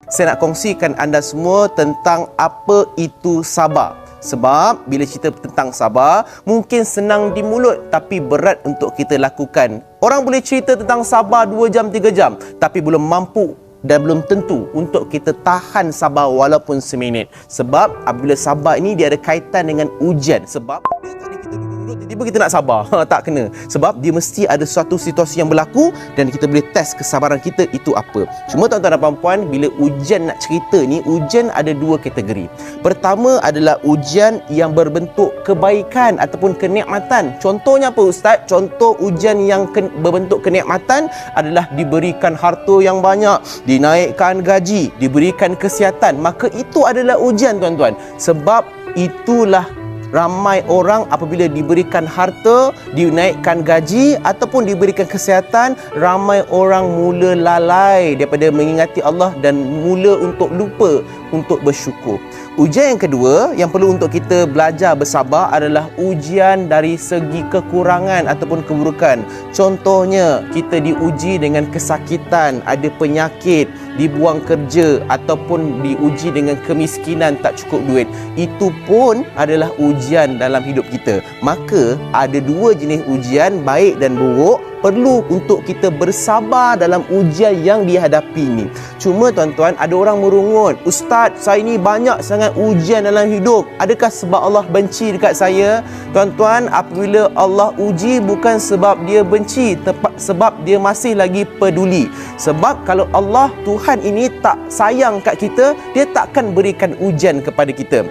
Saya nak kongsikan anda semua tentang apa itu sabar. Sebab bila cerita tentang sabar, mungkin senang di mulut tapi berat untuk kita lakukan. Orang boleh cerita tentang sabar 2 jam, 3 jam, tapi belum mampu dan belum tentu untuk kita tahan sabar walaupun seminit. Sebab apabila sabar ini dia ada kaitan dengan ujian. Sebab tiba-tiba kita nak sabar, tak kena. Sebab dia mesti ada suatu situasi yang berlaku dan kita boleh test kesabaran kita itu apa. Cuma tuan-tuan dan puan-puan, bila ujian nak cerita ni, ujian ada 2 kategori. Pertama adalah ujian yang berbentuk kebaikan ataupun kenikmatan. Contohnya apa Ustaz? Contoh ujian yang berbentuk kenikmatan adalah diberikan harta yang banyak, dinaikkan gaji, diberikan kesihatan. Maka itu adalah ujian tuan-tuan. Sebab itulah ramai orang apabila diberikan harta, dinaikkan gaji ataupun diberikan kesihatan, ramai orang mula lalai daripada mengingati Allah dan mula untuk lupa untuk bersyukur. Ujian yang kedua yang perlu untuk kita belajar bersabar adalah ujian dari segi kekurangan ataupun keburukan. Contohnya, kita diuji dengan kesakitan, ada penyakit, dibuang kerja ataupun diuji dengan kemiskinan, tak cukup duit. Itu pun adalah ujian dalam hidup kita. Maka ada 2 jenis ujian, baik dan buruk. Perlu untuk kita bersabar dalam ujian yang dihadapi ini. Cuma tuan-tuan, ada orang merungut, Ustaz, saya ni banyak sangat ujian dalam hidup. Adakah sebab Allah benci dekat saya? Tuan-tuan, apabila Allah uji bukan sebab dia benci, sebab dia masih lagi peduli. Sebab kalau Allah, Tuhan ini tak sayang kat kita, dia takkan berikan ujian kepada kita.